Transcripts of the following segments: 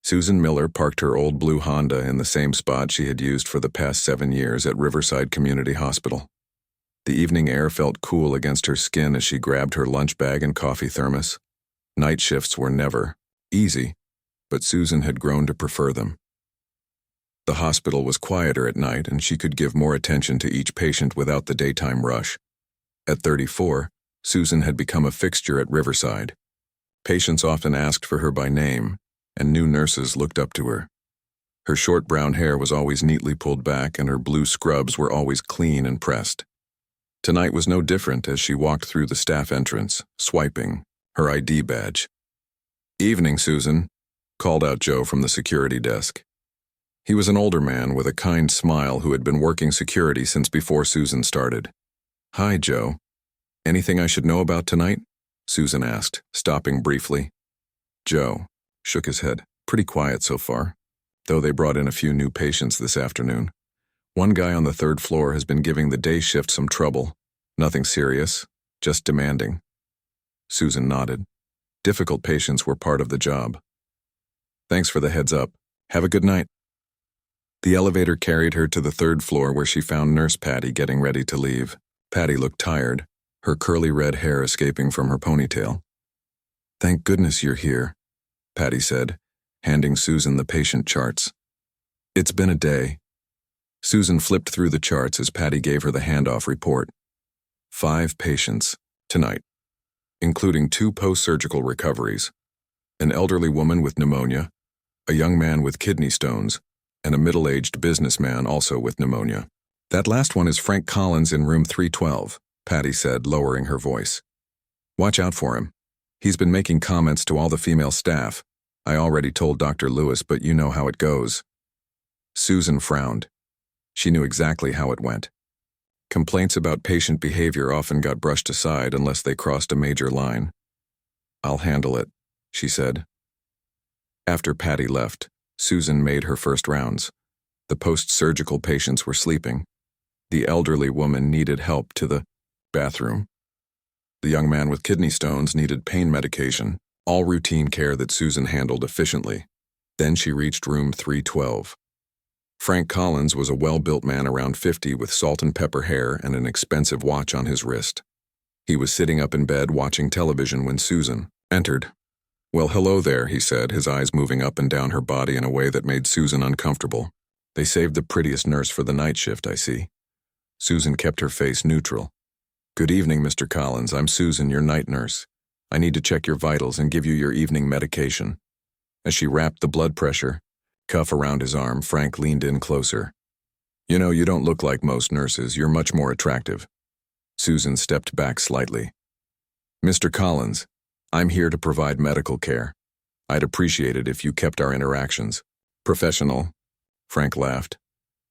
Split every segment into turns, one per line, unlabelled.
Susan Miller parked her old blue Honda in the same spot she had used for the past 7 years at Riverside Community Hospital. The evening air felt cool against her skin as she grabbed her lunch bag and coffee thermos. Night shifts were never easy, but Susan had grown to prefer them. The hospital was quieter at night, and she could give more attention to each patient without the daytime rush. At 34, Susan had become a fixture at Riverside. Patients often asked for her by name, and new nurses looked up to her. Her short brown hair was always neatly pulled back, and her blue scrubs were always clean and pressed. Tonight was no different as she walked through the staff entrance, swiping her ID badge. "Evening, Susan," called out Joe from the security desk. He was an older man with a kind smile who had been working security since before Susan started. "Hi, Joe. Anything I should know about tonight?" Susan asked, stopping briefly. Joe shook his head. "Pretty quiet so far, though they brought in a few new patients this afternoon. One guy on the 3rd floor has been giving the day shift some trouble. Nothing serious, just demanding." Susan nodded. Difficult patients were part of the job. "Thanks for the heads up. Have a good night." The elevator carried her to the 3rd floor where she found Nurse Patty getting ready to leave. Patty looked tired, her curly red hair escaping from her ponytail. "Thank goodness you're here," Patty said, handing Susan the patient charts. "It's been a day." Susan flipped through the charts as Patty gave her the handoff report. 5 patients, tonight, including 2 post-surgical recoveries, an elderly woman with pneumonia, a young man with kidney stones, and a middle-aged businessman also with pneumonia. "That last one is Frank Collins in room 312, Patty said, lowering her voice. "Watch out for him. He's been making comments to all the female staff. I already told Dr. Lewis, but you know how it goes." Susan frowned. She knew exactly how it went. Complaints about patient behavior often got brushed aside unless they crossed a major line. "I'll handle it," she said. After Patty left, Susan made her first rounds. The post-surgical patients were sleeping. The elderly woman needed help to the bathroom. The young man with kidney stones needed pain medication, all routine care that Susan handled efficiently. Then she reached room 312. Frank Collins was a well-built man around 50 with salt and pepper hair and an expensive watch on his wrist. He was sitting up in bed watching television when Susan entered. "Well, hello there," he said, his eyes moving up and down her body in a way that made Susan uncomfortable. "They saved the prettiest nurse for the night shift, I see." Susan kept her face neutral. "Good evening, Mr. Collins. I'm Susan, your night nurse. I need to check your vitals and give you your evening medication." As she wrapped the blood pressure cuff around his arm, Frank leaned in closer. "You know, you don't look like most nurses. You're much more attractive." Susan stepped back slightly. "Mr. Collins, I'm here to provide medical care. I'd appreciate it if you kept our interactions professional." Frank laughed.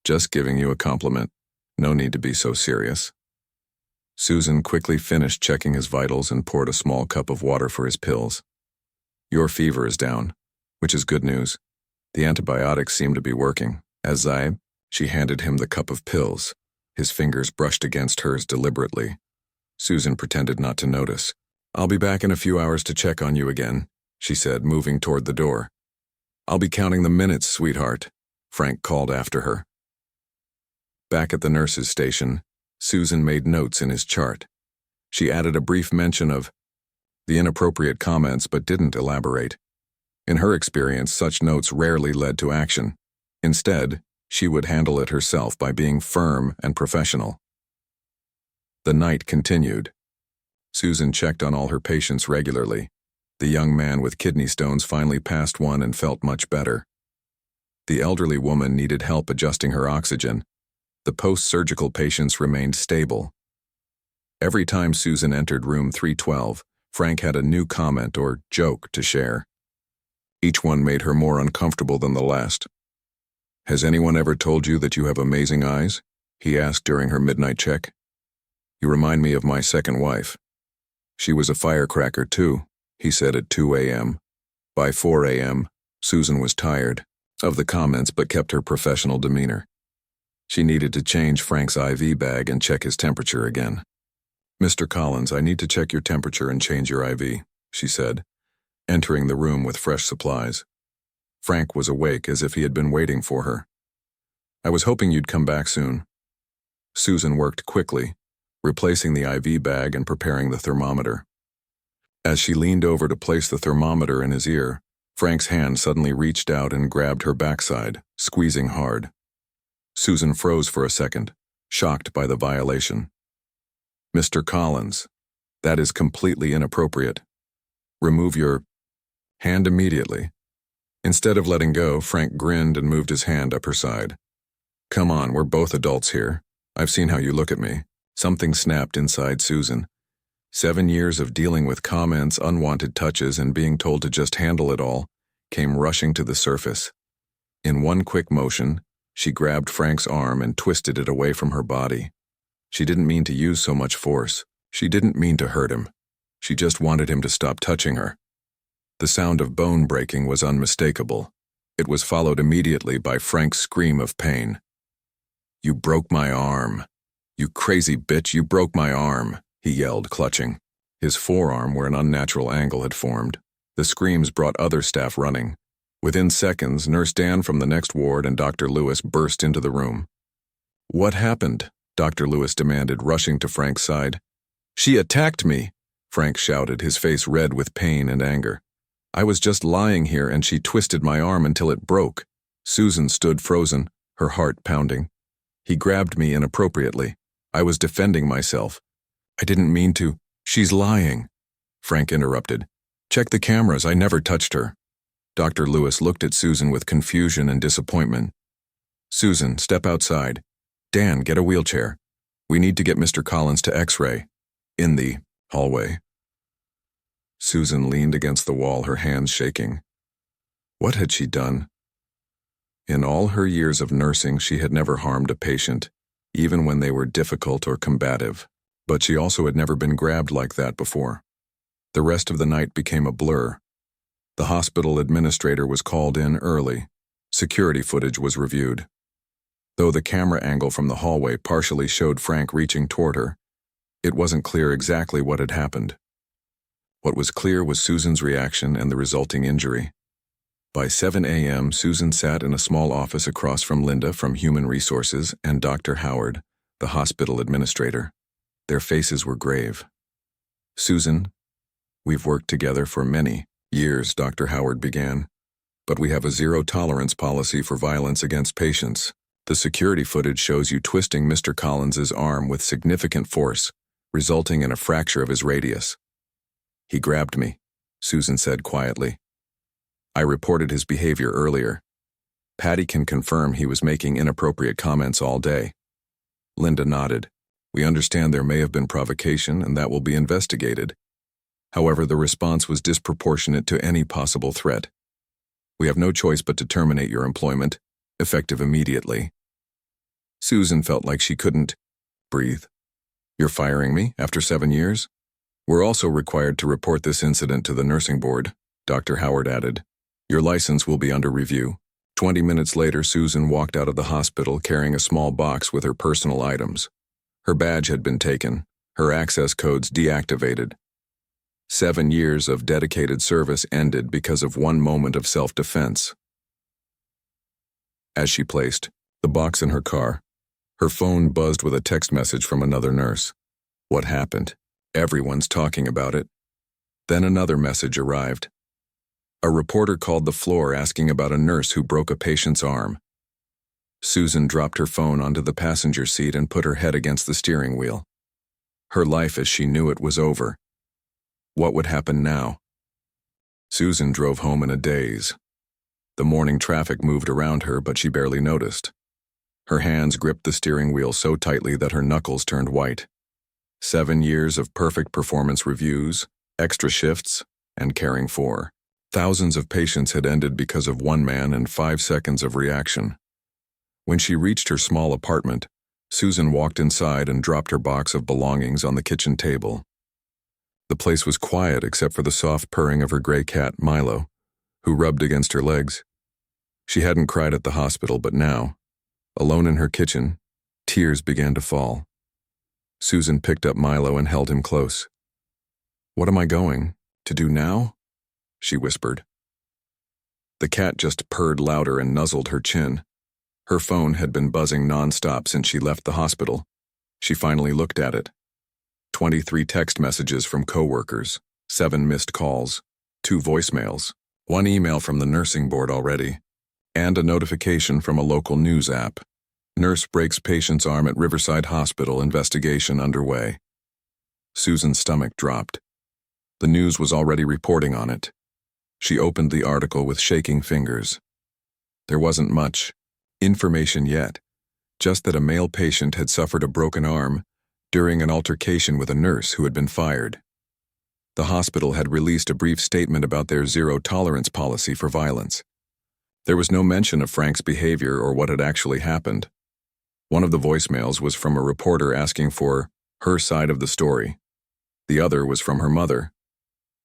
"Just giving you a compliment. No need to be so serious." Susan quickly finished checking his vitals and poured a small cup of water for his pills. "Your fever is down, which is good news. The antibiotics seem to be working. She handed him the cup of pills. His fingers brushed against hers deliberately. Susan pretended not to notice. "I'll be back in a few hours to check on you again," she said, moving toward the door. "I'll be counting the minutes, sweetheart," Frank called after her. Back at the nurse's station, Susan made notes in his chart. She added a brief mention of the inappropriate comments but didn't elaborate. In her experience, such notes rarely led to action. Instead, she would handle it herself by being firm and professional. The night continued. Susan checked on all her patients regularly. The young man with kidney stones finally passed one and felt much better. The elderly woman needed help adjusting her oxygen. The post-surgical patients remained stable. Every time Susan entered room 312, Frank had a new comment or joke to share. Each one made her more uncomfortable than the last. "Has anyone ever told you that you have amazing eyes?" he asked during her midnight check. "You remind me of my second wife. She was a firecracker too," he said at 2 a.m. By 4 a.m., Susan was tired of the comments but kept her professional demeanor. She needed to change Frank's IV bag and check his temperature again. "Mr. Collins, I need to check your temperature and change your IV," she said, entering the room with fresh supplies. Frank was awake as if he had been waiting for her. "I was hoping you'd come back soon." Susan worked quickly, replacing the IV bag and preparing the thermometer. As she leaned over to place the thermometer in his ear, Frank's hand suddenly reached out and grabbed her backside, squeezing hard. Susan froze for a second, shocked by the violation. "Mr. Collins, that is completely inappropriate. Remove your hand immediately." Instead of letting go, Frank grinned and moved his hand up her side. "Come on, we're both adults here. I've seen how you look at me." Something snapped inside Susan. 7 years of dealing with comments, unwanted touches, and being told to just handle it all came rushing to the surface. In one quick motion, she grabbed Frank's arm and twisted it away from her body. She didn't mean to use so much force. She didn't mean to hurt him. She just wanted him to stop touching her. The sound of bone breaking was unmistakable. It was followed immediately by Frank's scream of pain. "You broke my arm. You crazy bitch, you broke my arm," he yelled, clutching his forearm where an unnatural angle had formed. The screams brought other staff running. Within seconds, Nurse Dan from the next ward and Dr. Lewis burst into the room. "What happened?" Dr. Lewis demanded, rushing to Frank's side. "She attacked me," Frank shouted, his face red with pain and anger. "I was just lying here and she twisted my arm until it broke." Susan stood frozen, her heart pounding. "He grabbed me inappropriately. I was defending myself. I didn't mean to." "She's lying," Frank interrupted. "Check the cameras, I never touched her." Dr. Lewis looked at Susan with confusion and disappointment. "Susan, step outside. Dan, get a wheelchair. We need to get Mr. Collins to X-ray." In the hallway. Susan leaned against the wall, her hands shaking. What had she done? In all her years of nursing, she had never harmed a patient, even when they were difficult or combative. But she also had never been grabbed like that before. The rest of the night became a blur. The hospital administrator was called in early. Security footage was reviewed. Though the camera angle from the hallway partially showed Frank reaching toward her, it wasn't clear exactly what had happened. What was clear was Susan's reaction and the resulting injury. By 7 a.m., Susan sat in a small office across from Linda from Human Resources and Dr. Howard, the hospital administrator. Their faces were grave. "Susan, we've worked together for many years," Dr. Howard began, "but we have a zero-tolerance policy for violence against patients. The security footage shows you twisting Mr. Collins's arm with significant force, resulting in a fracture of his radius." "He grabbed me," Susan said quietly. "I reported his behavior earlier. Patty can confirm he was making inappropriate comments all day." Linda nodded. "We understand there may have been provocation and that will be investigated. However, the response was disproportionate to any possible threat. We have no choice but to terminate your employment, effective immediately." Susan felt like she couldn't breathe. "You're firing me after 7 years? We're also required to report this incident to the nursing board," Dr. Howard added. "Your license will be under review." 20 minutes later, Susan walked out of the hospital carrying a small box with her personal items. Her badge had been taken, her access codes deactivated. 7 years of dedicated service ended because of one moment of self-defense. As she placed the box in her car, her phone buzzed with a text message from another nurse. "What happened? Everyone's talking about it." Then another message arrived. A reporter called the floor asking about a nurse who broke a patient's arm. Susan dropped her phone onto the passenger seat and put her head against the steering wheel. Her life as she knew it was over. What would happen now? Susan drove home in a daze. The morning traffic moved around her, but she barely noticed. Her hands gripped the steering wheel so tightly that her knuckles turned white. 7 years of perfect performance reviews, extra shifts, and caring for thousands of patients had ended because of one man and 5 seconds of reaction. When she reached her small apartment, Susan walked inside and dropped her box of belongings on the kitchen table. The place was quiet except for the soft purring of her gray cat, Milo, who rubbed against her legs. She hadn't cried at the hospital, but now, alone in her kitchen, tears began to fall. Susan picked up Milo and held him close. "What am I going to do now?" she whispered. The cat just purred louder and nuzzled her chin. Her phone had been buzzing nonstop since she left the hospital. She finally looked at it. 23 text messages from coworkers, 7 missed calls, 2 voicemails, 1 email from the nursing board already, and a notification from a local news app. Nurse breaks patient's arm at Riverside Hospital, investigation underway. Susan's stomach dropped. The news was already reporting on it. She opened the article with shaking fingers. There wasn't much information yet, just that a male patient had suffered a broken arm during an altercation with a nurse who had been fired. The hospital had released a brief statement about their zero-tolerance policy for violence. There was no mention of Frank's behavior or what had actually happened. One of the voicemails was from a reporter asking for her side of the story. The other was from her mother.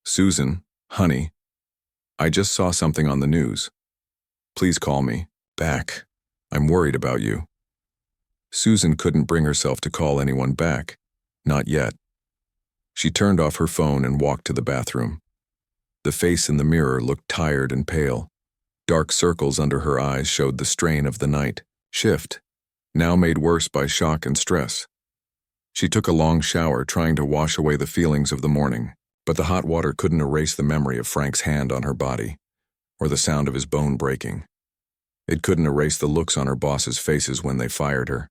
"Susan, honey, I just saw something on the news. Please call me back. I'm worried about you." Susan couldn't bring herself to call anyone back. Not yet. She turned off her phone and walked to the bathroom. The face in the mirror looked tired and pale. Dark circles under her eyes showed the strain of the night shift, now made worse by shock and stress. She took a long shower, trying to wash away the feelings of the morning, but the hot water couldn't erase the memory of Frank's hand on her body, or the sound of his bone breaking. It couldn't erase the looks on her boss's faces when they fired her.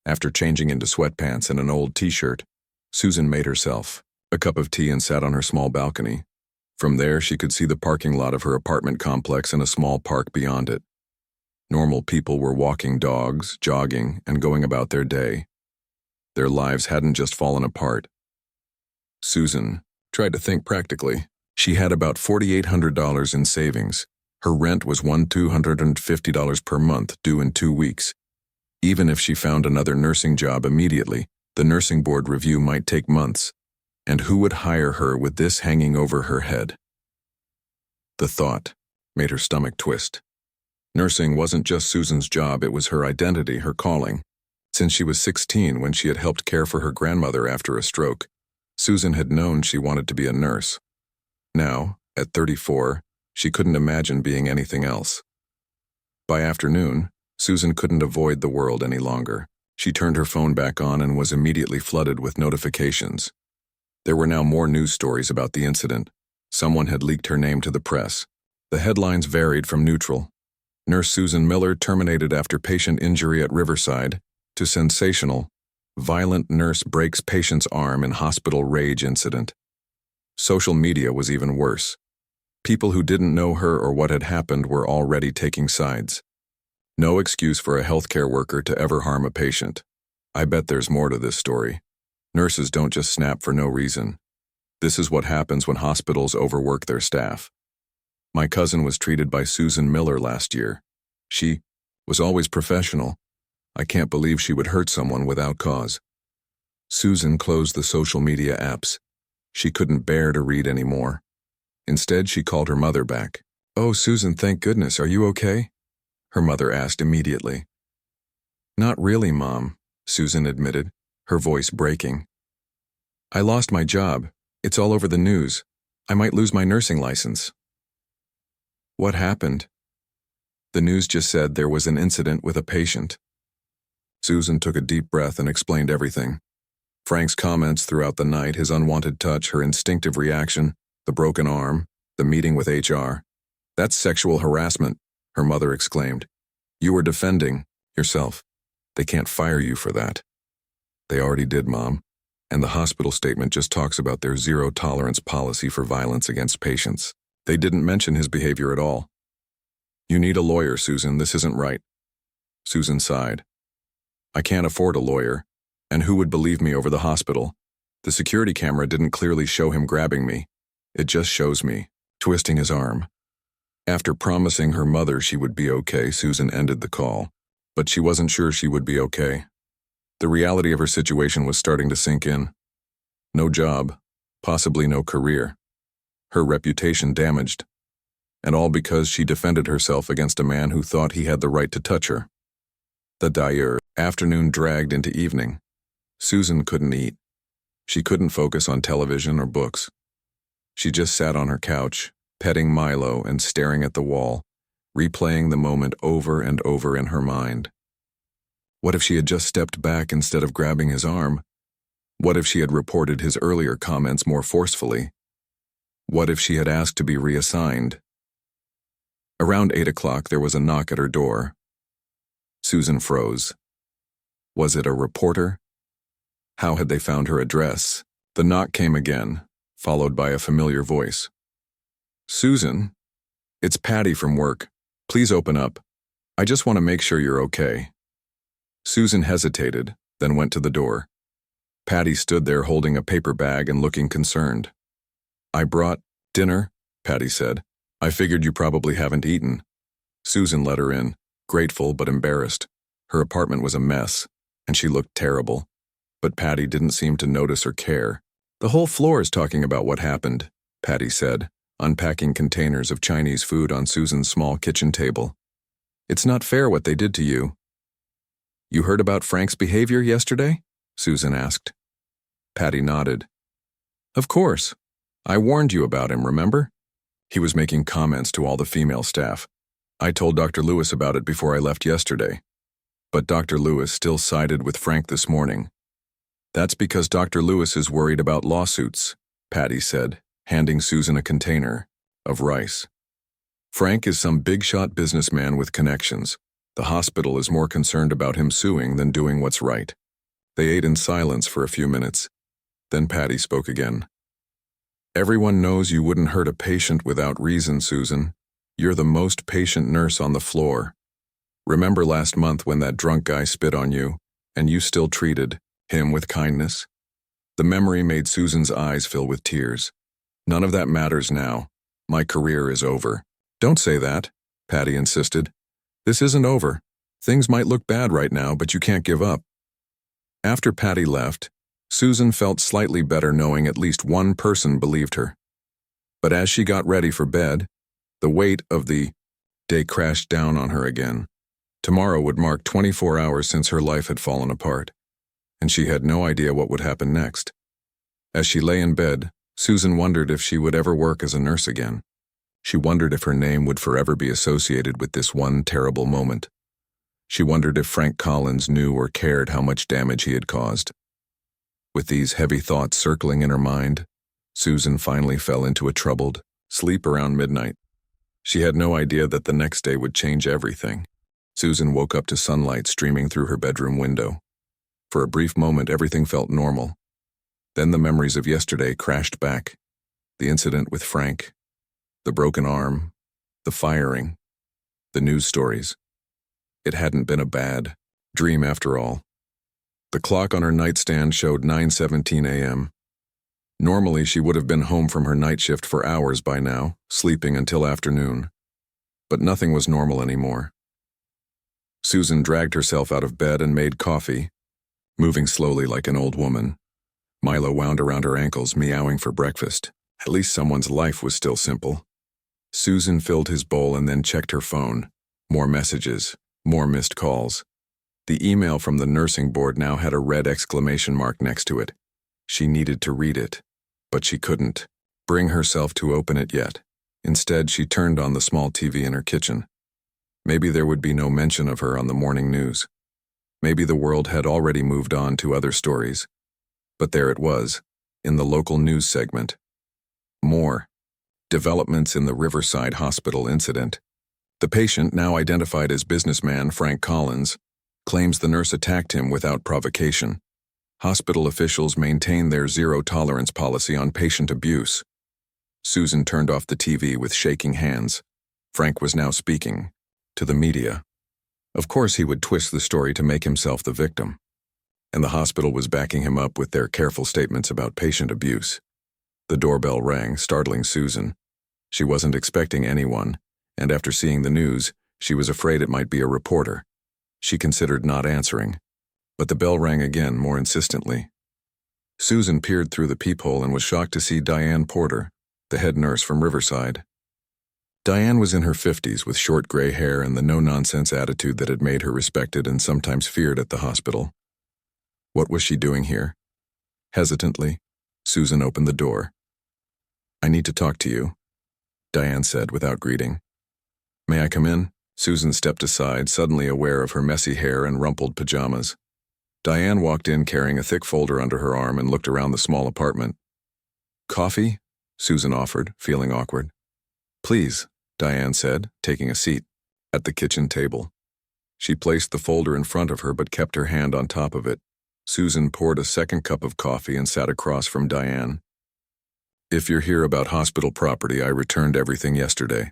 After changing into sweatpants and an old t-shirt, Susan made herself a cup of tea and sat on her small balcony. From there, she could see the parking lot of her apartment complex and a small park beyond it. Normal people were walking dogs, jogging, and going about their day. Their lives hadn't just fallen apart. Susan tried to think practically. She had about $4,800 in savings. Her rent was $250 per month, due in 2 weeks. Even if she found another nursing job immediately, the nursing board review might take months. And who would hire her with this hanging over her head? The thought made her stomach twist. Nursing wasn't just Susan's job, it was her identity, her calling. Since she was 16, when she had helped care for her grandmother after a stroke, Susan had known she wanted to be a nurse. Now, at 34, she couldn't imagine being anything else. By afternoon, Susan couldn't avoid the world any longer. She turned her phone back on and was immediately flooded with notifications. There were now more news stories about the incident. Someone had leaked her name to the press. The headlines varied from neutral, "Nurse Susan Miller terminated after patient injury at Riverside," to sensational, "Violent nurse breaks patient's arm in hospital rage incident." Social media was even worse. People who didn't know her or what had happened were already taking sides. No excuse for a healthcare worker to ever harm a patient. I bet there's more to this story. Nurses don't just snap for no reason. This is what happens when hospitals overwork their staff. My cousin was treated by Susan Miller last year. She was always professional. I can't believe she would hurt someone without cause. Susan closed the social media apps. She couldn't bear to read anymore. Instead, she called her mother back. "Oh, Susan, thank goodness. Are you okay?" her mother asked immediately. "Not really, Mom," Susan admitted, her voice breaking. "I lost my job. It's all over the news. I might lose my nursing license." "What happened?" "The news just said there was an incident with a patient." Susan took a deep breath and explained everything. Frank's comments throughout the night, his unwanted touch, her instinctive reaction, the broken arm, the meeting with HR. "That's sexual harassment," her mother exclaimed. "You were defending yourself. They can't fire you for that." "They already did, Mom. And the hospital statement just talks about their zero-tolerance policy for violence against patients. They didn't mention his behavior at all." "You need a lawyer, Susan. This isn't right." Susan sighed. "I can't afford a lawyer. And who would believe me over the hospital? The security camera didn't clearly show him grabbing me. It just shows me twisting his arm." After promising her mother she would be okay, Susan ended the call. But she wasn't sure she would be okay. The reality of her situation was starting to sink in. No job, possibly no career. Her reputation damaged. And all because she defended herself against a man who thought he had the right to touch her. The dire afternoon dragged into evening. Susan couldn't eat. She couldn't focus on television or books. She just sat on her couch, petting Milo and staring at the wall, replaying the moment over and over in her mind. What if she had just stepped back instead of grabbing his arm? What if she had reported his earlier comments more forcefully? What if she had asked to be reassigned? Around 8 o'clock, there was a knock at her door. Susan froze. Was it a reporter? How had they found her address? The knock came again, followed by a familiar voice. Susan, it's Patty from work. Please open up. I just want to make sure you're okay. Susan hesitated, then went to the door. Patty stood there holding a paper bag and looking concerned. I brought dinner, Patty said. I figured you probably haven't eaten. Susan let her in, grateful but embarrassed. Her apartment was a mess, and she looked terrible. But Patty didn't seem to notice or care. The whole floor is talking about what happened, Patty said, unpacking containers of Chinese food on Susan's small kitchen table. It's not fair what they did to you. You heard about Frank's behavior yesterday? Susan asked. Patty nodded. Of course. I warned you about him, remember? He was making comments to all the female staff. I told Dr. Lewis about it before I left yesterday. But Dr. Lewis still sided with Frank this morning. That's because Dr. Lewis is worried about lawsuits, Patty said, handing Susan a container of rice. Frank is some big-shot businessman with connections. The hospital is more concerned about him suing than doing what's right. They ate in silence for a few minutes. Then Patty spoke again. Everyone knows you wouldn't hurt a patient without reason, Susan. You're the most patient nurse on the floor. Remember last month when that drunk guy spit on you, and you still treated him with kindness? The memory made Susan's eyes fill with tears. None of that matters now. My career is over. Don't say that, Patty insisted. This isn't over. Things might look bad right now, but you can't give up. After Patty left, Susan felt slightly better knowing at least one person believed her. But as she got ready for bed, the weight of the day crashed down on her again. Tomorrow would mark 24 hours since her life had fallen apart, and she had no idea what would happen next. As she lay in bed, Susan wondered if she would ever work as a nurse again. She wondered if her name would forever be associated with this one terrible moment. She wondered if Frank Collins knew or cared how much damage he had caused. With these heavy thoughts circling in her mind, Susan finally fell into a troubled sleep around midnight. She had no idea that the next day would change everything. Susan woke up to sunlight streaming through her bedroom window. For a brief moment, everything felt normal. Then the memories of yesterday crashed back. The incident with Frank, the broken arm, the firing, the news stories. It hadn't been a bad dream after all. The clock on her nightstand showed 9:17 a.m. Normally, she would have been home from her night shift for hours by now, sleeping until afternoon. But nothing was normal anymore. Susan dragged herself out of bed and made coffee, moving slowly like an old woman. Milo wound around her ankles, meowing for breakfast. At least someone's life was still simple. Susan filled his bowl and then checked her phone. More messages, more missed calls. The email from the nursing board now had a red exclamation mark next to it. She needed to read it, but she couldn't bring herself to open it yet. Instead, she turned on the small TV in her kitchen. Maybe there would be no mention of her on the morning news. Maybe the world had already moved on to other stories. But there it was, in the local news segment. More developments in the Riverside Hospital incident. The patient, now identified as businessman Frank Collins, claims the nurse attacked him without provocation. Hospital officials maintain their zero-tolerance policy on patient abuse. Susan turned off the TV with shaking hands. Frank was now speaking to the media. Of course he would twist the story to make himself the victim. And the hospital was backing him up with their careful statements about patient abuse. The doorbell rang, startling Susan. She wasn't expecting anyone, and after seeing the news, she was afraid it might be a reporter. She considered not answering, but the bell rang again, more insistently. Susan peered through the peephole and was shocked to see Diane Porter, the head nurse from Riverside. Diane was in her 50s with short gray hair and the no-nonsense attitude that had made her respected and sometimes feared at the hospital. What was she doing here? Hesitantly, Susan opened the door. I need to talk to you. Diane said without greeting. May I come in? Susan stepped aside, suddenly aware of her messy hair and rumpled pajamas. Diane walked in carrying a thick folder under her arm and looked around the small apartment. Coffee? Susan offered, feeling awkward. Please, Diane said, taking a seat at the kitchen table. She placed the folder in front of her but kept her hand on top of it. Susan poured a second cup of coffee and sat across from Diane. If you're here about hospital property, I returned everything yesterday.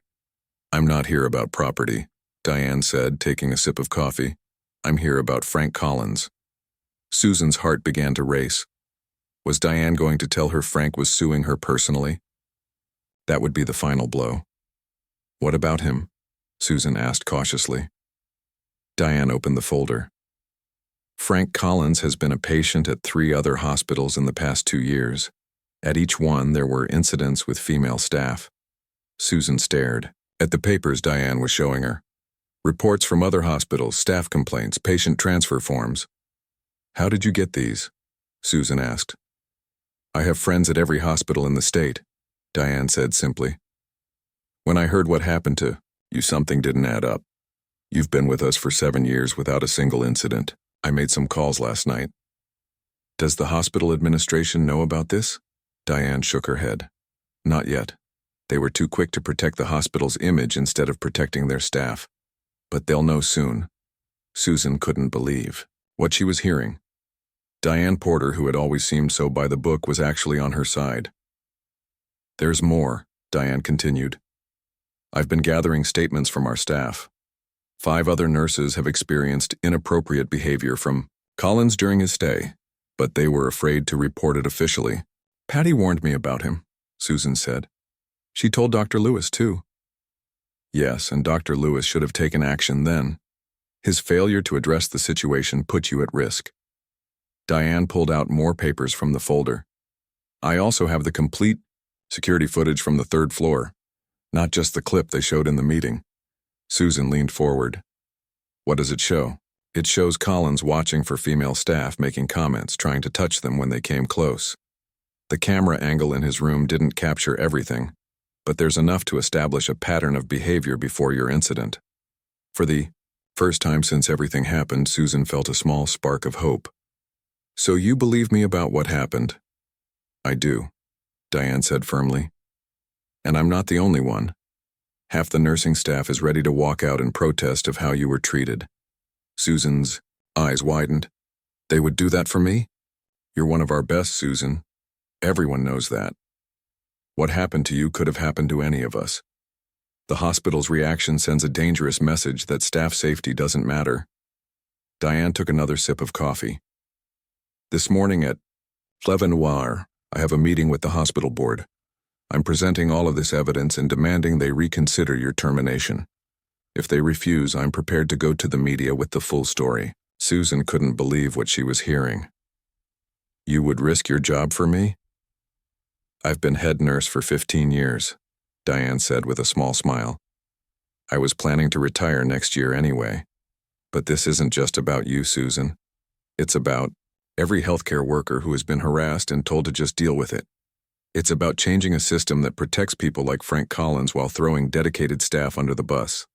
I'm not here about property, Diane said, taking a sip of coffee. I'm here about Frank Collins. Susan's heart began to race. Was Diane going to tell her Frank was suing her personally? That would be the final blow. What about him? Susan asked cautiously. Diane opened the folder. Frank Collins has been a patient at 3 other hospitals in the past 2 years. At each one, there were incidents with female staff. Susan stared at the papers Diane was showing her. Reports from other hospitals, staff complaints, patient transfer forms. How did you get these? Susan asked. I have friends at every hospital in the state, Diane said simply. When I heard what happened to you, something didn't add up. You've been with us for 7 years without a single incident. I made some calls last night. Does the hospital administration know about this? Diane shook her head. Not yet. They were too quick to protect the hospital's image instead of protecting their staff. But they'll know soon. Susan couldn't believe what she was hearing. Diane Porter, who had always seemed so by the book, was actually on her side. There's more, Diane continued. I've been gathering statements from our staff. 5 other nurses have experienced inappropriate behavior from Collins during his stay, but they were afraid to report it officially. Patty warned me about him, Susan said. She told Dr. Lewis, too. Yes, and Dr. Lewis should have taken action then. His failure to address the situation put you at risk. Diane pulled out more papers from the folder. I also have the complete security footage from the 3rd floor, not just the clip they showed in the meeting. Susan leaned forward. What does it show? It shows Collins watching for female staff, making comments, trying to touch them when they came close. The camera angle in his room didn't capture everything, but there's enough to establish a pattern of behavior before your incident. For the first time since everything happened, Susan felt a small spark of hope. So you believe me about what happened? I do, Diane said firmly. And I'm not the only one. Half the nursing staff is ready to walk out in protest of how you were treated. Susan's eyes widened. They would do that for me? You're one of our best, Susan. Everyone knows that. What happened to you could have happened to any of us. The hospital's reaction sends a dangerous message that staff safety doesn't matter. Diane took another sip of coffee. This morning at Fleuve Noir, I have a meeting with the hospital board. I'm presenting all of this evidence and demanding they reconsider your termination. If they refuse, I'm prepared to go to the media with the full story. Susan couldn't believe what she was hearing. You would risk your job for me? I've been head nurse for 15 years, Diane said with a small smile. I was planning to retire next year anyway. But this isn't just about you, Susan. It's about every healthcare worker who has been harassed and told to just deal with it. It's about changing a system that protects people like Frank Collins while throwing dedicated staff under the bus.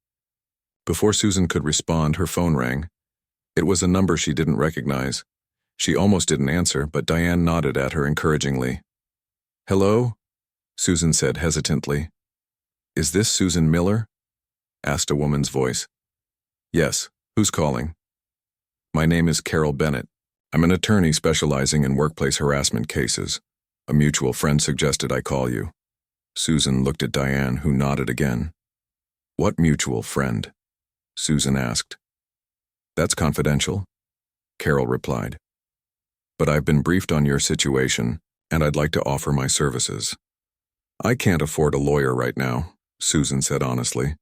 Before Susan could respond, her phone rang. It was a number she didn't recognize. She almost didn't answer, but Diane nodded at her encouragingly. Hello? Susan said hesitantly. Is this Susan Miller? Asked a woman's voice. Yes, who's calling? My name is Carol Bennett. I'm an attorney specializing in workplace harassment cases. A mutual friend suggested I call you. Susan looked at Diane, who nodded again. What mutual friend? Susan asked. That's confidential, Carol replied. But I've been briefed on your situation, and I'd like to offer my services. I can't afford a lawyer right now, Susan said honestly.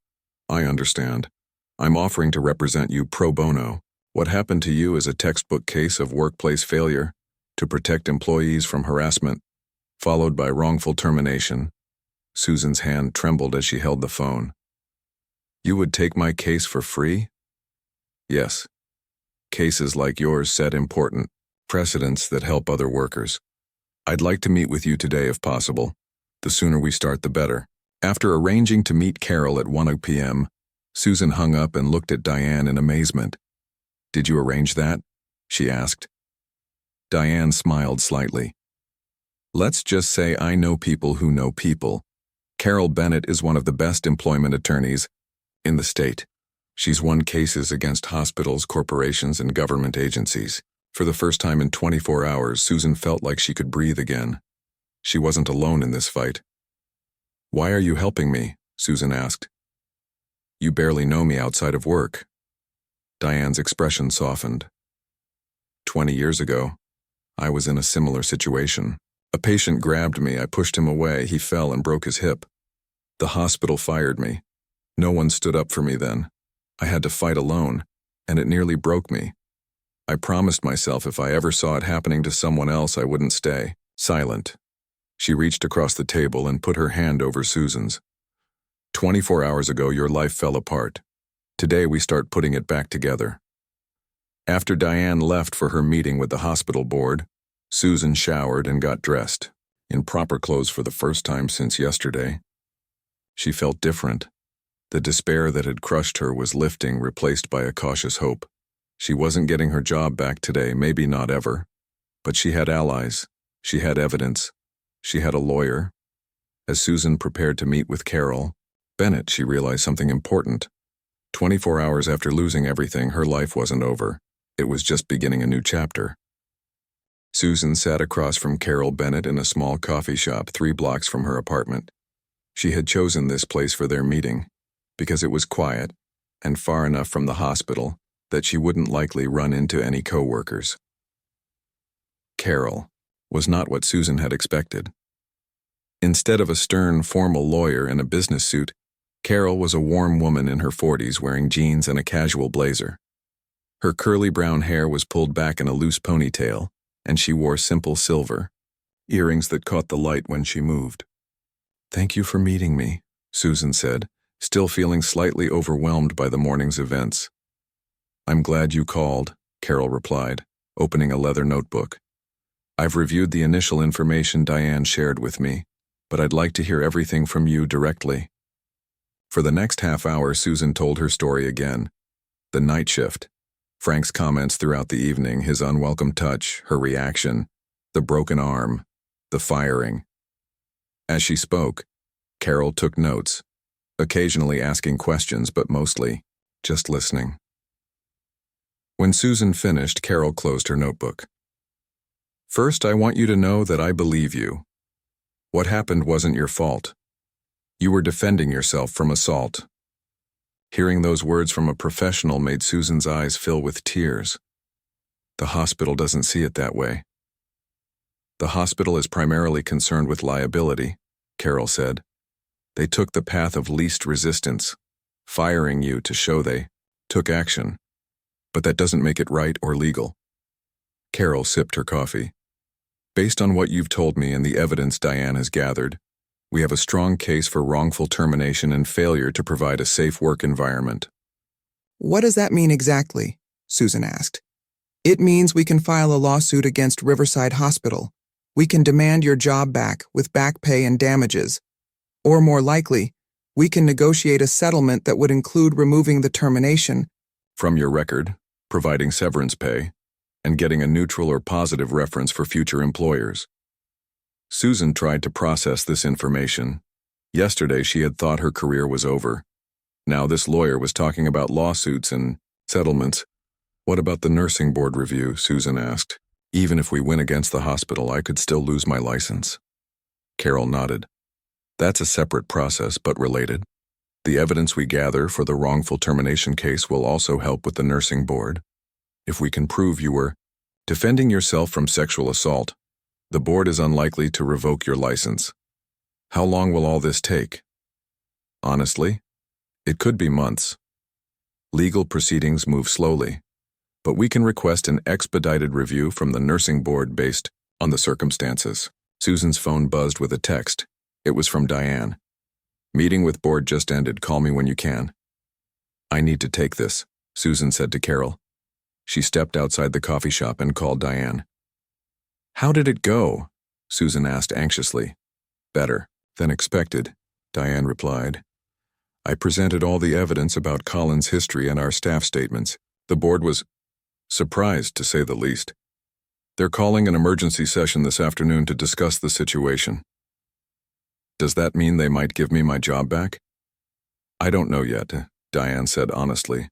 I understand. I'm offering to represent you pro bono. What happened to you is a textbook case of workplace failure to protect employees from harassment, followed by wrongful termination. Susan's hand trembled as she held the phone. You would take my case for free? Yes. Cases like yours set important precedents that help other workers. I'd like to meet with you today if possible. The sooner we start, the better. After arranging to meet Carol at 1 p.m., Susan hung up and looked at Diane in amazement. "Did you arrange that?" she asked. Diane smiled slightly. "Let's just say I know people who know people. Carol Bennett is one of the best employment attorneys in the state. She's won cases against hospitals, corporations, and government agencies." For the first time in 24 hours, Susan felt like she could breathe again. She wasn't alone in this fight. "Why are you helping me?" Susan asked. "You barely know me outside of work." Diane's expression softened. 20 years ago, I was in a similar situation. A patient grabbed me, I pushed him away, he fell and broke his hip. The hospital fired me. No one stood up for me then. I had to fight alone, and it nearly broke me. I promised myself if I ever saw it happening to someone else, I wouldn't stay silent. She reached across the table and put her hand over Susan's. 24 hours ago, your life fell apart. Today, we start putting it back together. After Diane left for her meeting with the hospital board, Susan showered and got dressed, in proper clothes for the first time since yesterday. She felt different. The despair that had crushed her was lifting, replaced by a cautious hope. She wasn't getting her job back today, maybe not ever. But she had allies. She had evidence. She had a lawyer. As Susan prepared to meet with Carol Bennett, she realized something important. 24 hours after losing everything, her life wasn't over. It was just beginning a new chapter. Susan sat across from Carol Bennett in a small coffee shop 3 blocks from her apartment. She had chosen this place for their meeting because it was quiet and far enough from the hospital that she wouldn't likely run into any co-workers. Carol was not what Susan had expected. Instead of a stern, formal lawyer in a business suit, Carol was a warm woman in her 40s wearing jeans and a casual blazer. Her curly brown hair was pulled back in a loose ponytail, and she wore simple silver earrings that caught the light when she moved. "Thank you for meeting me," Susan said, still feeling slightly overwhelmed by the morning's events. "I'm glad you called," Carol replied, opening a leather notebook. "I've reviewed the initial information Diane shared with me, but I'd like to hear everything from you directly." For the next half hour, Susan told her story again. The night shift, Frank's comments throughout the evening, his unwelcome touch, her reaction, the broken arm, the firing. As she spoke, Carol took notes, occasionally asking questions, but mostly just listening. When Susan finished, Carol closed her notebook. "First, I want you to know that I believe you. What happened wasn't your fault. You were defending yourself from assault." Hearing those words from a professional made Susan's eyes fill with tears. The hospital doesn't see it that way. "The hospital is primarily concerned with liability," Carol said. "They took the path of least resistance, firing you to show they took action. But that doesn't make it right or legal." Carol sipped her coffee. "Based on what you've told me and the evidence Diane has gathered, we have a strong case for wrongful termination and failure to provide a safe work environment."
"What does that mean exactly?" Susan asked. "It means we can file a lawsuit against Riverside Hospital. We can demand your job back with back pay and damages. Or more likely, we can negotiate a settlement that would include removing the termination
from your record, providing severance pay, and getting a neutral or positive reference for future employers." Susan tried to process this information. Yesterday, she had thought her career was over. Now this lawyer was talking about lawsuits and settlements. "What about the nursing board review?" Susan asked. "Even if we win against the hospital, I could still lose my license." Carol nodded. "That's a separate process, but related. The evidence we gather for the wrongful termination case will also help with the nursing board. If we can prove you were defending yourself from sexual assault, the board is unlikely to revoke your license. How long will all this take? Honestly, it could be months. Legal proceedings move slowly, but we can request an expedited review from the nursing board based on the circumstances." Susan's phone buzzed with a text. It was from Diane. "Meeting with board just ended. Call me when you can." "I need to take this," Susan said to Carol. She stepped outside the coffee shop and called Diane. "How did it go?" Susan asked anxiously. "Better than expected," Diane replied. I presented all the evidence about Colin's history and our staff statements. The board was surprised, to say the least. They're calling an emergency session this afternoon to discuss the situation. Does that mean they might give me my job back? I don't know yet, Diane said honestly.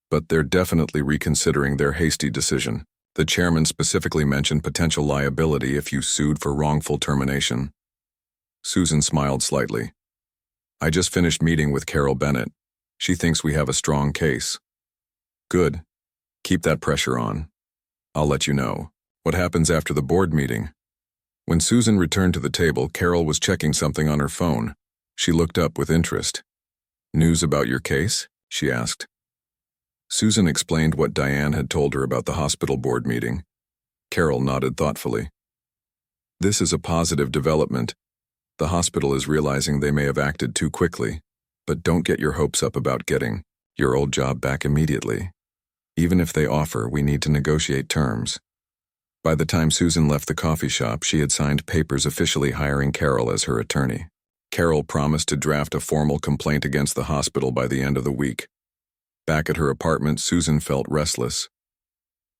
But they're definitely reconsidering their hasty decision. The chairman specifically mentioned potential liability if you sued for wrongful termination. Susan smiled slightly. I just finished meeting with Carol Bennett. She thinks we have a strong case. Good. Keep that pressure on. I'll let you know. What happens after the board meeting? When Susan returned to the table, Carol was checking something on her phone. She looked up with interest. News about your case? She asked. Susan explained what Diane had told her about the hospital board meeting. Carol nodded thoughtfully. This is a positive development. The hospital is realizing they may have acted too quickly, but don't get your hopes up about getting your old job back immediately. Even if they offer, we need to negotiate terms. By the time Susan left the coffee shop, she had signed papers officially hiring Carol as her attorney. Carol promised to draft a formal complaint against the hospital by the end of the week. Back at her apartment, Susan felt restless.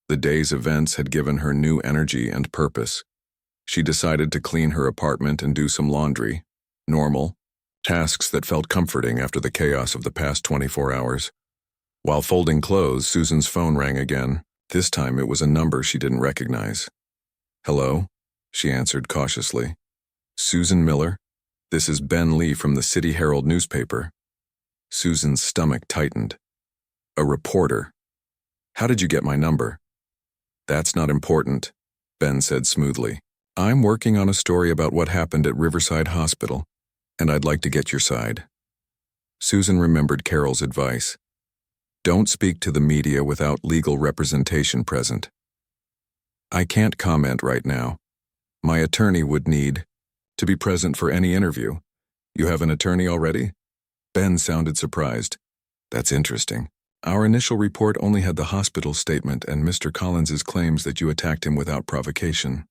The day's events had given her new energy and purpose. She decided to clean her apartment and do some laundry. Normal tasks that felt comforting after the chaos of the past 24 hours. While folding clothes, Susan's phone rang again. This time it was a number she didn't recognize. Hello? She answered cautiously. Susan Miller? This is Ben Lee from the City Herald newspaper. Susan's stomach tightened. A reporter. How did you get my number? That's not important, Ben said smoothly. I'm working on a story about what happened at Riverside Hospital, and I'd like to get your side. Susan remembered Carol's advice. Don't speak to the media without legal representation present. I can't comment right now. My attorney would need to be present for any interview. You have an attorney already? Ben sounded surprised. That's interesting. Our initial report only had the hospital statement and Mr. Collins's claims that you attacked him without provocation.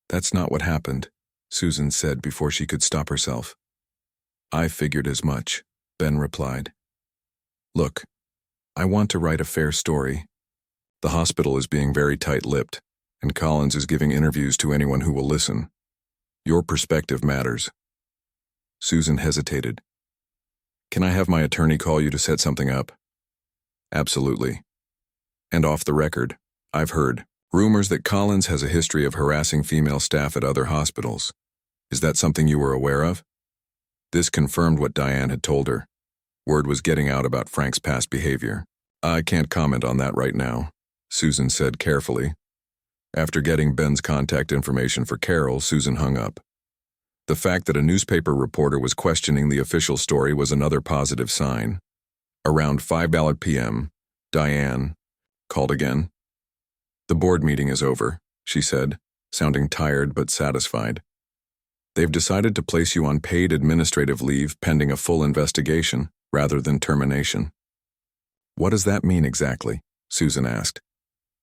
That's not what happened, Susan said before she could stop herself. I figured as much, Ben replied. Look, I want to write a fair story. The hospital is being very tight-lipped, and Collins is giving interviews to anyone who will listen. Your perspective matters. Susan hesitated. Can I have my attorney call you to set something up? Absolutely. And off the record, I've heard rumors that Collins has a history of harassing female staff at other hospitals. Is that something you were aware of? This confirmed what Diane had told her. Word was getting out about Frank's past behavior. I can't comment on that right now, Susan said carefully. After getting Ben's contact information for Carol, Susan hung up. The fact that a newspaper reporter was questioning the official story was another positive sign. Around 5 p.m., Diane called again. The board meeting is over, she said, sounding tired but satisfied. They've decided to place you on paid administrative leave pending a full investigation, rather than termination. What does that mean exactly? Susan asked.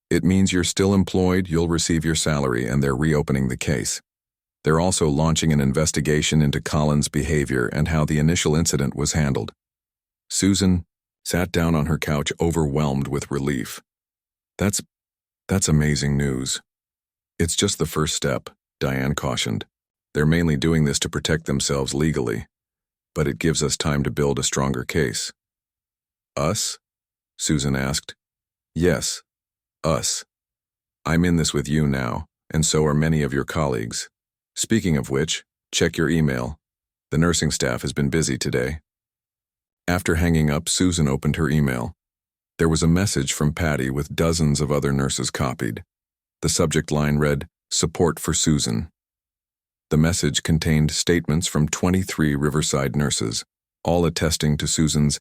It means you're still employed, you'll receive your salary, and they're reopening the case. They're also launching an investigation into Collins' behavior and how the initial incident was handled. Susan sat down on her couch, overwhelmed with relief. That's amazing news. It's just the first step, Diane cautioned. They're mainly doing this to protect themselves legally, but it gives us time to build a stronger case. Us? Susan asked. Yes, us. I'm in this with you now, and so are many of your colleagues. Speaking of which, check your email. The nursing staff has been busy today. After hanging up, Susan opened her email. There was a message from Patty with dozens of other nurses copied. The subject line read, "Support for Susan." The message contained statements from 23 Riverside nurses, all attesting to Susan's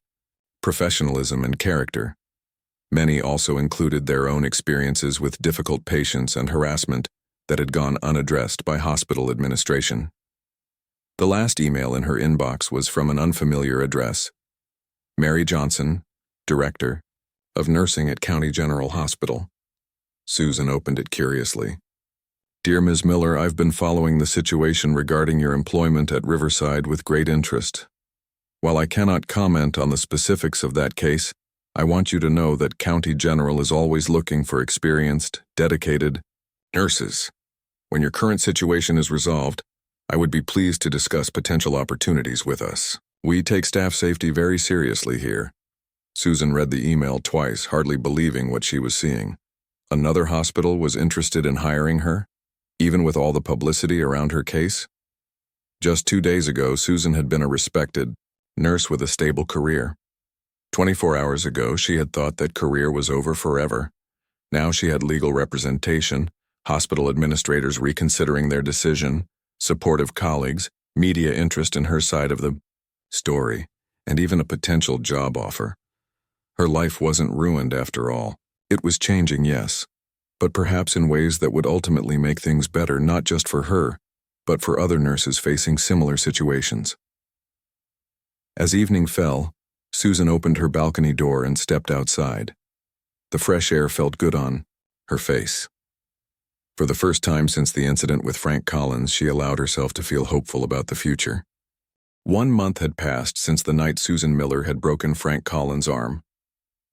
professionalism and character. Many also included their own experiences with difficult patients and harassment that had gone unaddressed by hospital administration. The last email in her inbox was from an unfamiliar address. Mary Johnson, Director of Nursing at County General Hospital. Susan opened it curiously. Dear Ms. Miller, I've been following the situation regarding your employment at Riverside with great interest. While I cannot comment on the specifics of that case, I want you to know that County General is always looking for experienced, dedicated nurses. When your current situation is resolved, I would be pleased to discuss potential opportunities with us. We take staff safety very seriously here. Susan read the email twice, hardly believing what she was seeing. Another hospital was interested in hiring her, even with all the publicity around her case? Just 2 days ago, Susan had been a respected nurse with a stable career. 24 hours ago, she had thought that career was over forever. Now she had legal representation, hospital administrators reconsidering their decision, supportive colleagues, media interest in her side of the story, and even a potential job offer. Her life wasn't ruined after all. It was changing, yes, but perhaps in ways that would ultimately make things better not just for her, but for other nurses facing similar situations. As evening fell, Susan opened her balcony door and stepped outside. The fresh air felt good on her face. For the first time since the incident with Frank Collins, she allowed herself to feel hopeful about the future. 1 month had passed since the night Susan Miller had broken Frank Collins' arm.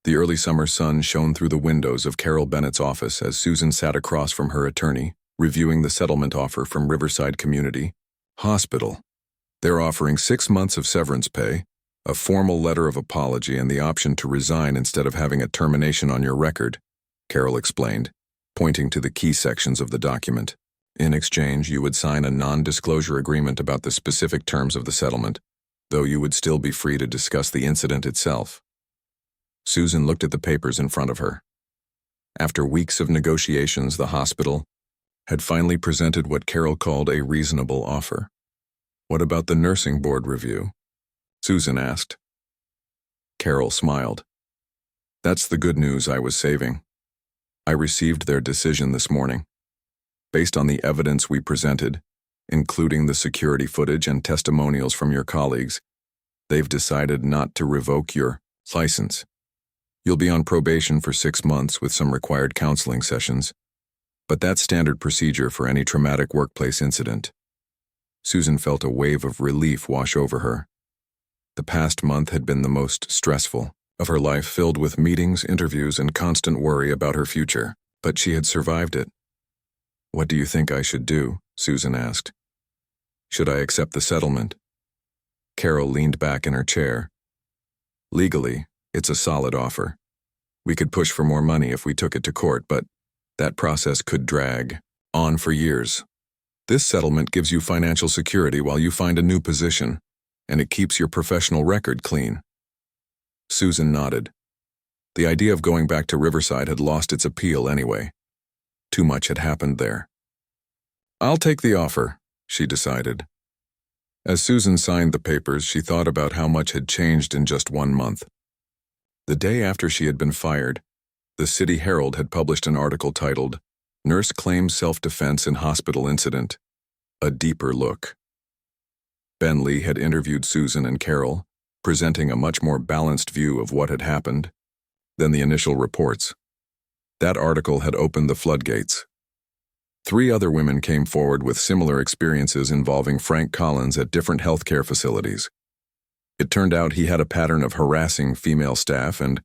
The early summer sun shone through the windows of Carol Bennett's office as Susan sat across from her attorney, reviewing the settlement offer from Riverside Community Hospital. They're offering 6 months of severance pay, a formal letter of apology, and the option to resign instead of having a termination on your record, Carol explained, pointing to the key sections of the document. In exchange, you would sign a non-disclosure agreement about the specific terms of the settlement, though you would still be free to discuss the incident itself. Susan looked at the papers in front of her. After weeks of negotiations, the hospital had finally presented what Carol called a reasonable offer. What about the nursing board review? Susan asked. Carol smiled. That's the good news I was saving. I received their decision this morning. Based on the evidence we presented, including the security footage and testimonials from your colleagues, they've decided not to revoke your license. You'll be on probation for 6 months with some required counseling sessions, but that's standard procedure for any traumatic workplace incident. Susan felt a wave of relief wash over her. The past month had been the most stressful of her life, filled with meetings, interviews, and constant worry about her future, but she had survived it. What do you think I should do? Susan asked. Should I accept the settlement? Carol leaned back in her chair. Legally, it's a solid offer. We could push for more money if we took it to court, but that process could drag on for years. This settlement gives you financial security while you find a new position, and it keeps your professional record clean. Susan nodded. The idea of going back to Riverside had lost its appeal anyway. Too much had happened there. I'll take the offer, she decided. As Susan signed the papers, she thought about how much had changed in just 1 month. The day after she had been fired, the City Herald had published an article titled, "Nurse Claims Self-Defense in Hospital Incident, A Deeper Look." Ben Lee had interviewed Susan and Carol, presenting a much more balanced view of what had happened than the initial reports. That article had opened the floodgates. 3 other women came forward with similar experiences involving Frank Collins at different healthcare facilities. It turned out he had a pattern of harassing female staff and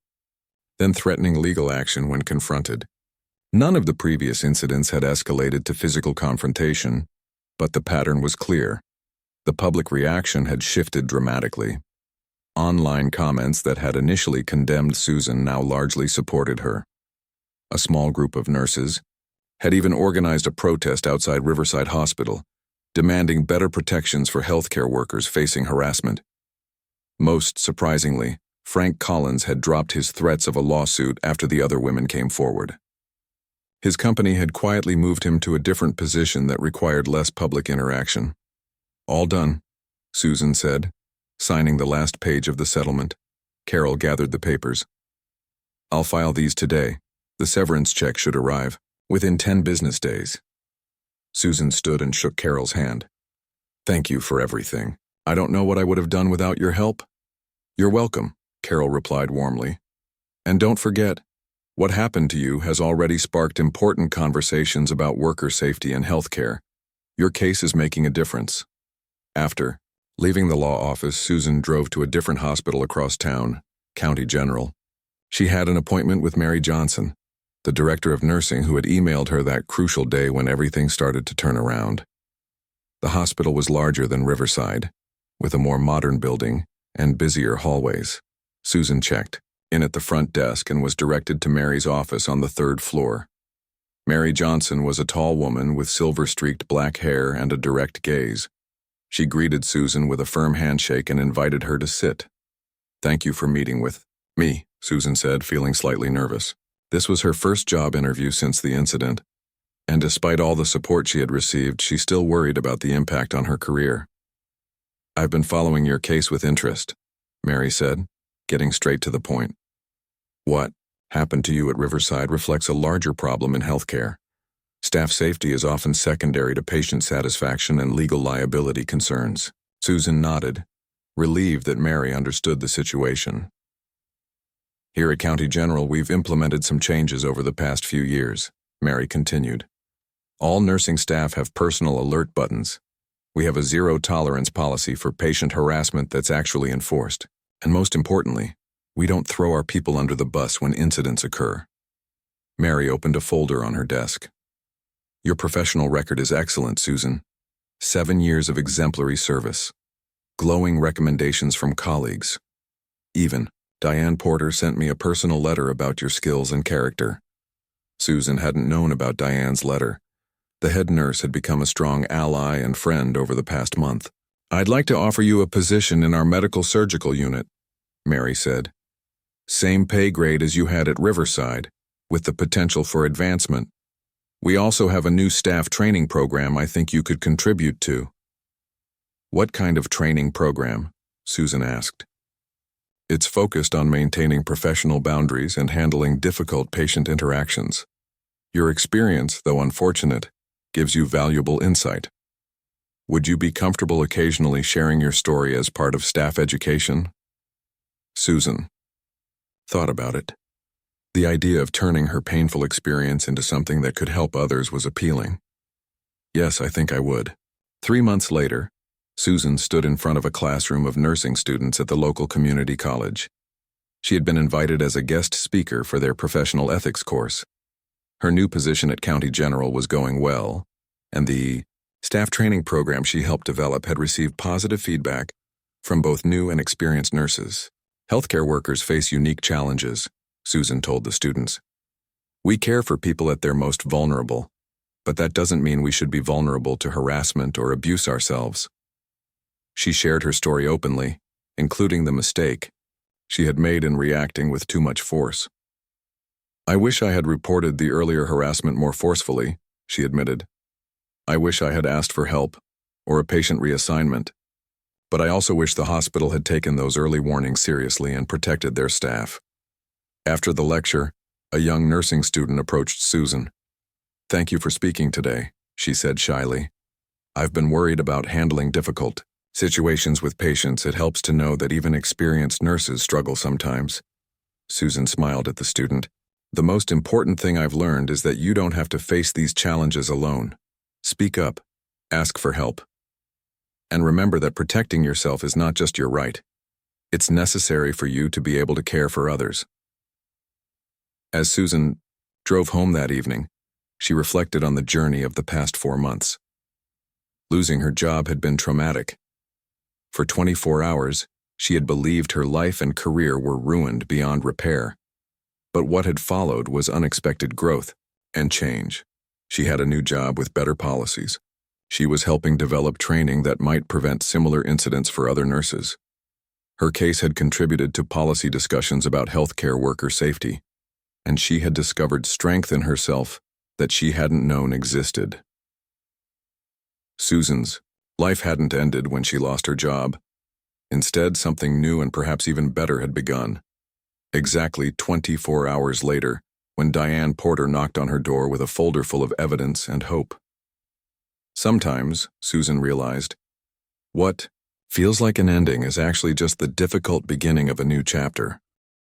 then threatening legal action when confronted. None of the previous incidents had escalated to physical confrontation, but the pattern was clear. The public reaction had shifted dramatically. Online comments that had initially condemned Susan now largely supported her. A small group of nurses had even organized a protest outside Riverside Hospital, demanding better protections for healthcare workers facing harassment. Most surprisingly, Frank Collins had dropped his threats of a lawsuit after the other women came forward. His company had quietly moved him to a different position that required less public interaction. All done, Susan said, signing the last page of the settlement. Carol gathered the papers. I'll file these today. The severance check should arrive within 10 business days. Susan stood and shook Carol's hand. Thank you for everything. I don't know what I would have done without your help. You're welcome, Carol replied warmly. And don't forget, What happened to you has already sparked important conversations about worker safety and healthcare. Your case is making a difference. After leaving the law office, Susan drove to a different hospital across town, County General. She had an appointment with Mary Johnson, the director of nursing who had emailed her that crucial day when everything started to turn around. The hospital was larger than Riverside, with a more modern building and busier hallways. Susan checked in at the front desk and was directed to Mary's office on the 3rd floor. Mary Johnson was a tall woman with silver-streaked black hair and a direct gaze. She greeted Susan with a firm handshake and invited her to sit. "Thank you for meeting with me," Susan said, feeling slightly nervous. This was her first job interview since the incident, and despite all the support she had received, she still worried about the impact on her career. "I've been following your case with interest," Mary said, getting straight to the point. "What happened to you at Riverside reflects a larger problem in healthcare. Staff safety is often secondary to patient satisfaction and legal liability concerns." Susan nodded, relieved that Mary understood the situation. "Here at County General, we've implemented some changes over the past few years," Mary continued. "All nursing staff have personal alert buttons. We have a zero-tolerance policy for patient harassment that's actually enforced. And most importantly, we don't throw our people under the bus when incidents occur." Mary opened a folder on her desk. "Your professional record is excellent, Susan. 7 years of exemplary service. Glowing recommendations from colleagues. Even Diane Porter sent me a personal letter about your skills and character." Susan hadn't known about Diane's letter. The head nurse had become a strong ally and friend over the past month. "I'd like to offer you a position in our medical surgical unit," Mary said. "Same pay grade as you had at Riverside, with the potential for advancement. We also have a new staff training program I think you could contribute to." "What kind of training program?" Susan asked. "It's focused on maintaining professional boundaries and handling difficult patient interactions. Your experience, though unfortunate, gives you valuable insight. Would you be comfortable occasionally sharing your story as part of staff education?" Susan thought about it. The idea of turning her painful experience into something that could help others was appealing. "Yes, I think I would." 3 months later, Susan stood in front of a classroom of nursing students at the local community college. She had been invited as a guest speaker for their professional ethics course. Her new position at County General was going well, and the staff training program she helped develop had received positive feedback from both new and experienced nurses. "Healthcare workers face unique challenges," Susan told the students. "We care for people at their most vulnerable, but that doesn't mean we should be vulnerable to harassment or abuse ourselves." She shared her story openly, including the mistake she had made in reacting with too much force. "I wish I had reported the earlier harassment more forcefully," she admitted. "I wish I had asked for help or a patient reassignment. But I also wish the hospital had taken those early warnings seriously and protected their staff." After the lecture, a young nursing student approached Susan. "Thank you for speaking today," she said shyly. "I've been worried about handling difficult situations with patients. It helps to know that even experienced nurses struggle sometimes." Susan smiled at the student. "The most important thing I've learned is that you don't have to face these challenges alone. Speak up, ask for help. And remember that protecting yourself is not just your right. It's necessary for you to be able to care for others." As Susan drove home that evening, she reflected on the journey of the past 4 months. Losing her job had been traumatic. For 24 hours, she had believed her life and career were ruined beyond repair. But what had followed was unexpected growth and change. She had a new job with better policies. She was helping develop training that might prevent similar incidents for other nurses. Her case had contributed to policy discussions about healthcare worker safety, and she had discovered strength in herself that she hadn't known existed. Susan's life hadn't ended when she lost her job. Instead, something new and perhaps even better had begun. Exactly 24 hours later, when Diane Porter knocked on her door with a folder full of evidence and hope. Sometimes, Susan realized, what feels like an ending is actually just the difficult beginning of a new chapter.